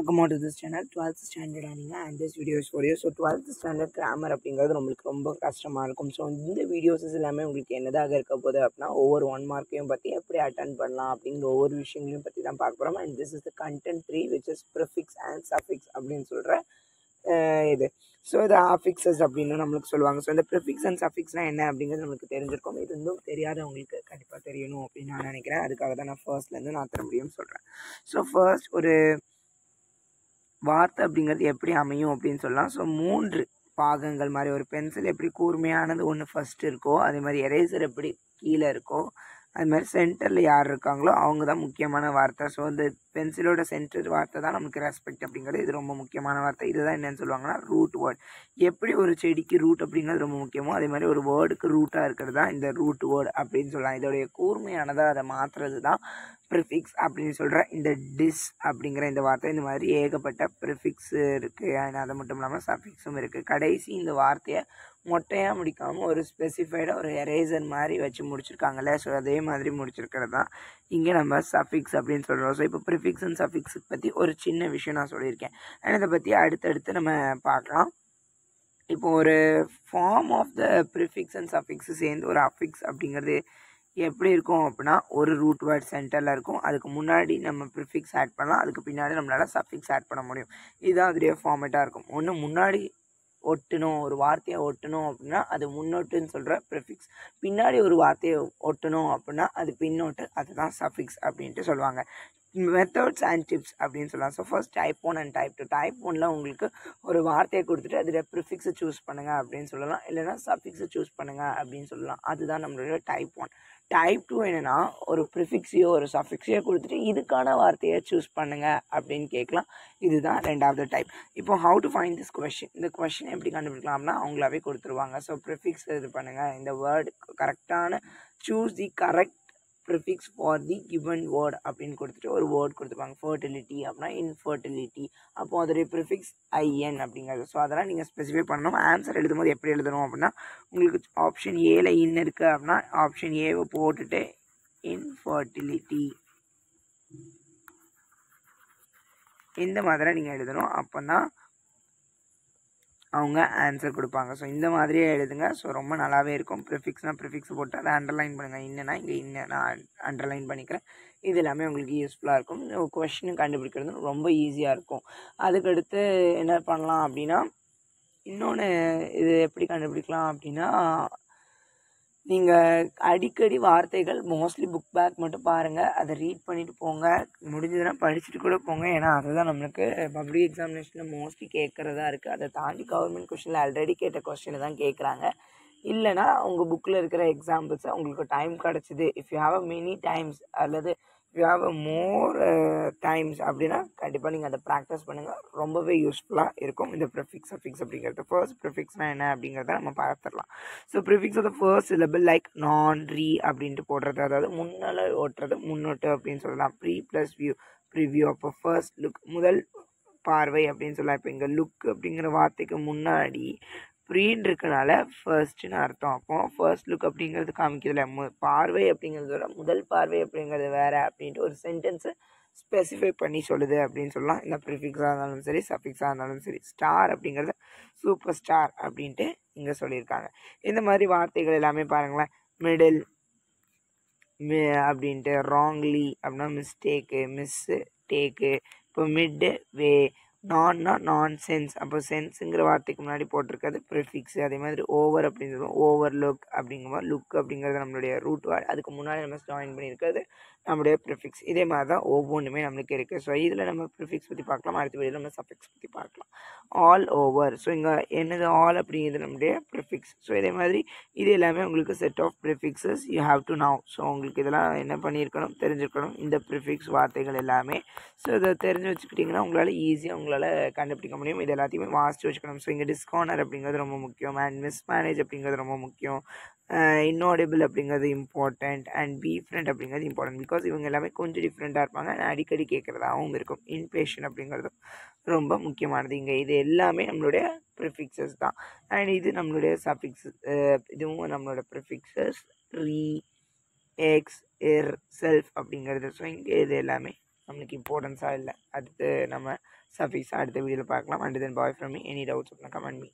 Welcome on to this channel, 12th standard and this video is for you. So 12th standard grammar அப்படிங்கிறது நம்மளுக்கு ரொம்ப கஷ்டமாக இருக்கும். So இந்த வீடியோஸஸ் எல்லாமே உங்களுக்கு என்னதாக இருக்க போகுது அப்படின்னா ஒவ்வொரு 1 மார்க்கையும் பற்றி எப்படி அட்டன் பண்ணலாம் அப்படிங்கிற ஒவ்வொரு விஷயங்களையும் பற்றி தான் பார்க்க போகிறோம். And this is the content 3 which is prefix and suffix அப்படின்னு சொல்கிற இது. ஸோ இது ஆஃபிக்ஸஸ் அப்படின்னு நம்மளுக்கு சொல்லுவாங்க. ஸோ இந்த ப்ரிஃபிக்ஸ் அண்ட் சஃபிக்ஸ்னால் என்ன அப்படிங்கிறது நம்மளுக்கு தெரிஞ்சிருக்கும். இது இன்னும் தெரியாதவங்களுக்கு கண்டிப்பாக தெரியணும் அப்படின்னு நான் நினைக்கிறேன். அதுக்காக தான் நான் ஃபர்ஸ்ட்லேருந்து நான் திரும்பியும் சொல்கிறேன். ஸோ ஃபர்ஸ்ட் ஒரு வார்த்தை அப்படிங்கிறது எப்படி அமையும் அப்படின்னு சொல்லலாம். ஸோ 3 பாகங்கள் மாதிரி ஒரு பென்சில் எப்படி கூர்மையானது ஒன்று ஃபஸ்ட்டு இருக்கோ, அதே மாதிரி எரேசர் எப்படி கீழே இருக்கோ, அது மாதிரி சென்டரில் யார் இருக்காங்களோ அவங்க தான் முக்கியமான வார்த்தை. ஸோ இந்த பென்சிலோட சென்டர் வார்த்தை தான் நமக்கு ரெஸ்பெக்ட் அப்படிங்கிறது. இது ரொம்ப முக்கியமான வார்த்தை. இதுதான் என்னென்னு சொல்லுவாங்கன்னா ரூட் வேர்ட். எப்படி ஒரு செடிக்கு ரூட் அப்படிங்கிறது ரொம்ப முக்கியமோ, அதே மாதிரி ஒரு வேர்டுக்கு ரூட்டாக இருக்கிறது தான் இந்த ரூட் வேர்டு அப்படின்னு சொல்லலாம். இதோடைய கூர்மையானதாக அதை மாற்றுறது தான் ப்ரிஃபிக்ஸ் அப்படின்னு சொல்கிற இந்த டிஸ் அப்படிங்கிற இந்த வார்த்தை. இந்த மாதிரி ஏகப்பட்ட ப்ரிஃபிக்ஸ் இருக்குது. அது மட்டும் இல்லாமல் சஃபிக்ஸும் இருக்குது. கடைசி இந்த வார்த்தையை மொட்டையாக முடிக்காமல் ஒரு ஸ்பெசிஃபைடாக ஒரு எரேசர் மாதிரி வச்சு முடிச்சிருக்காங்கல்ல, ஸோ அதே மாதிரி முடிச்சிருக்கிறது தான் இங்கே நம்ம சஃபிக்ஸ் அப்படின்னு சொல்கிறோம். ஸோ இப்போ ப்ரிஃபிக்ஸ் அண்ட் சஃபிக்ஸுக்கு பற்றி ஒரு சின்ன விஷயம் நான் சொல்லியிருக்கேன். அண்ட் இதை பற்றி அடுத்தடுத்து நம்ம பார்க்கலாம். இப்போ ஒரு form of the prefix and suffix சேர்ந்து ஒரு அஃபிக்ஸ் அப்படிங்கிறது எப்படி இருக்கும் அப்படின்னா ஒரு ரூட் வேர்ட் சென்டரில் இருக்கும். அதுக்கு முன்னாடி நம்ம ப்ரிஃபிக்ஸ் ஆட் பண்ணலாம், அதுக்கு பின்னாடி நம்மளால் சஃபிக்ஸ் ஆட் பண்ண முடியும். இதுதான் அதுலேயே ஃபார்மேட்டாக இருக்கும். ஒன்று முன்னாடி ஒட்டணும், ஒரு வார்த்தையை ஒட்டணும் அப்படின்னா அது முன்னோட்டுன்னு சொல்கிற ப்ரிஃபிக்ஸ். பின்னாடி ஒரு வார்த்தையை ஒட்டணும் அப்படின்னா அது பின்னோட்டு, அதுதான் சஃபிக்ஸ் அப்படின்ட்டு சொல்லுவாங்க. மெத்தட்ஸ் அண்ட் டிப்ஸ் அப்படின்னு சொல்லலாம். So first type 1 and type 2. Type 1ல் உங்களுக்கு ஒரு வார்த்தையை கொடுத்துட்டு அதில் ப்ரிஃபிக்ஸை சூஸ் பண்ணுங்கள் அப்படின்னு சொல்லலாம், இல்லைனா சஃபிக்ஸை சூஸ் பண்ணுங்கள் அப்படின்னு சொல்லலாம். அதுதான் நம்மளுடைய டைப் 1. டைப் 2 என்னென்னா ஒரு ப்ரிஃபிக்ஸையோ ஒரு சஃபிக்ஸையோ கொடுத்துட்டு இதுக்கான வார்த்தையை சூஸ் பண்ணுங்கள் அப்படின்னு கேட்கலாம். இதுதான் 2வது டைப். இப்போ how to find this question, இந்த கொஷின் எப்படி கண்டுபிடிக்கலாம் அப்படின்னா அவங்களாவே கொடுத்துருவாங்க. ஸோ ப்ரிஃபிக்ஸ் இது பண்ணுங்கள், இந்த வேர்டு கரெக்டான choose the correct prefix for the given word அப்படின்னு கொடுத்துட்டு ஒரு வேர்ட் கொடுத்துருப்பாங்க. ஃபர்டிலிட்டி அப்படின்னா இன்ஃபர்டிலிட்டி, அப்போது அதோடைய ப்ரிஃபிக்ஸ் IN அப்படிங்கிறது. ஸோ அதெல்லாம் நீங்கள் ஸ்பெசிஃபை பண்ணணும். ஆன்சர் எழுதும்போது எப்படி எழுதணும் அப்படின்னா உங்களுக்கு ஆப்ஷன் ஏல இன் இருக்குது அப்படின்னா ஆப்ஷன் ஏவை போட்டுட்டு இன்ஃபர்டிலிட்டி இந்த மாதிரி நீங்கள் எழுதணும். அப்போ தான் அவங்க ஆன்சர் கொடுப்பாங்க. ஸோ இந்த மாதிரியே எழுதுங்க. ஸோ ரொம்ப நல்லாவே இருக்கும். ப்ரிஃபிக்ஸ்னால் ப்ரிஃபிக்ஸ் போட்டு அதை அண்டர்லைன் பண்ணுங்கள். இன்னுன்னா இங்கே இன்னும் நான் அண்டர்லைன் பண்ணிக்கிறேன். இது எல்லாமே உங்களுக்கு யூஸ்ஃபுல்லாக இருக்கும். கொஷின் கண்டுபிடிக்கிறது ரொம்ப ஈஸியாக இருக்கும். அதுக்கடுத்து என்ன பண்ணலாம் அப்படின்னா இன்னொன்று இது எப்படி கண்டுபிடிக்கலாம் அப்படின்னா நீங்கள் அடிக்கடி வார்த்தைகள் மோஸ்ட்லி புக் பேக் மட்டும் பாருங்கள், அதை ரீட் பண்ணிவிட்டு போங்க. முடிஞ்சதுன்னா படிச்சுட்டு கூட போங்க. ஏன்னா அதுதான் நம்மளுக்கு பப்ளிக் எக்ஸாமினேஷனில் மோஸ்ட்லி கேட்குறதா இருக்குது. அதை தாண்டி கவர்மெண்ட் கொஸ்டினில் ஆல்ரெடி கேட்ட கொஸ்டினை தான் கேட்குறாங்க. இல்லைனா உங்கள் புக்கில் இருக்கிற எக்ஸாம்பிள்ஸை உங்களுக்கு டைம் கிடச்சிது, if you have a many times அல்லது you have a more times அப்படின்னா கண்டிப்பாக நீங்கள் அதை ப்ராக்டிஸ் பண்ணுங்கள். ரொம்பவே யூஸ்ஃபுல்லாக இருக்கும் இந்த ப்ரிஃபிக்ஸ் சஃபிக்ஸ் அப்படிங்கிறது. ஃபர்ஸ்ட் ப்ரிஃபிக்ஸ்னால் என்ன அப்படிங்கிறத நம்ம பார்த்துடலாம். So prefix of the first syllable like non re அப்படின்ட்டு போடுறது, அதாவது முன்னால் ஓட்டுறது முன்னோட்டு அப்படின்னு சொல்லலாம். Pre plus view preview. அப்போ ஃபர்ஸ்ட் லுக் முதல் பார்வை அப்படின்னு சொல்லலாம். இப்போ இங்கே லுக் அப்படிங்கிற வார்த்தைக்கு முன்னாடி ப்ரீன்னு இருக்கனால ஃபர்ஸ்ட்னு அர்த்தம். அப்போ ஃபர்ஸ்ட் லுக் அப்படிங்கிறது காமிக்கிறதுல பார்வை அப்படிங்கிறதோட முதல் பார்வை அப்படிங்கிறது வேறு அப்படின்ட்டு ஒரு சென்டென்ஸை ஸ்பெசிஃபை பண்ணி சொல்லுது அப்படின்னு சொல்லலாம். இந்த ப்ரிஃபிக்ஸாக இருந்தாலும் சரி சஃபிக்ஸாக இருந்தாலும் சரி. ஸ்டார் அப்படிங்கிறது சூப்பர் ஸ்டார் அப்படின்ட்டு இங்கே சொல்லியிருக்காங்க. இந்த மாதிரி வார்த்தைகள் எல்லாமே பாருங்களேன். மிடில் அப்படின்ட்டு, ராங்லி அப்படின்னா மிஸ்டேக்கு, மிஸ்ஸு டேக்கு. இப்போ மிட்டு வே, நான்னா நான் சென்ஸ். அப்போ சென்ஸுங்கிற வார்த்தைக்கு முன்னாடி போட்டிருக்கிறது ப்ரிஃபிக்ஸு. அதே மாதிரி ஓவர் அப்படின்னு சொல்லுவோம். ஓவர் லுக் அப்படிங்கும்போது லுக் அப்படிங்கிறது நம்மளுடைய ரூட் வேர்ட், அதுக்கு முன்னாடி நம்ம ஜாயின் பண்ணியிருக்கிறது நம்மளுடைய ப்ரிஃபிக்ஸ். இதே மாதிரி தான் ஒவ்வொன்றுமே நம்மளுக்கு இருக்குது. ஸோ இதில் நம்ம ப்ரிஃபிக்ஸ் பற்றி பார்க்கலாம், அடுத்த வீடியோவில் நம்ம சஃபிக்ஸ் பற்றி பார்க்கலாம். ஆல் ஓவர், ஸோ இங்கே என்னது ஆல் அப்படிங்கிறது நம்மளுடைய ப்ரிஃபிக்ஸ். ஸோ இதே மாதிரி இது எல்லாமே உங்களுக்கு set of prefixes you have to now. So உங்களுக்கு இதெல்லாம் என்ன பண்ணியிருக்கணும், தெரிஞ்சிருக்கணும் இந்த ப்ரிஃபிக்ஸ் வார்த்தைகள் எல்லாமே. ஸோ இதை தெரிஞ்சு வச்சுக்கிட்டிங்கன்னா உங்களால் ஈஸியாக உங்களால் கண்டுபிடிக்க முடியும். இது எல்லாத்தையுமே வாசித்து வச்சுக்கணும். ஸோ இங்கே டிஸ்கார்னர் அப்படிங்கிறது ரொம்ப முக்கியம், அண்ட் மிஸ்மேனேஜ் அப்படிங்கிறது ரொம்ப முக்கியம், இன்னோடபிள் அப்படிங்கிறது இம்பார்ட்டண்ட், அண்ட் பீஃப்ரெண்ட் அப்படிங்கிறது இம்பார்ட்டன்ட். பிகாஸ் இவங்க எல்லாமே கொஞ்சம் டிஃப்ரெண்ட்டாக இருப்பாங்க, அடிக்கடி கேட்குறதாகவும் இருக்கும். இன்பேஷன் அப்படிங்கிறது ரொம்ப முக்கியமானது. இங்கே இது எல்லாமே நம்மளுடைய ப்ரிஃபிக்ஸஸ் தான். அண்ட் இது நம்மளுடைய சஃபிக்ஸ், இதுவும் நம்மளோட ப்ரிஃபிக்ஸஸ். ரீ, எக்ஸ், செல்ஃப் அப்படிங்கிறது. ஸோ இங்கே இது எல்லாமே நம்மளுக்கு இம்பார்ட்டன்ஸாக இல்லை. அடுத்து நம்ம சஃபிக்ஸாக அடுத்த வீடியோவில் பார்க்கலாம். And then bye from me. Any doubts comment me.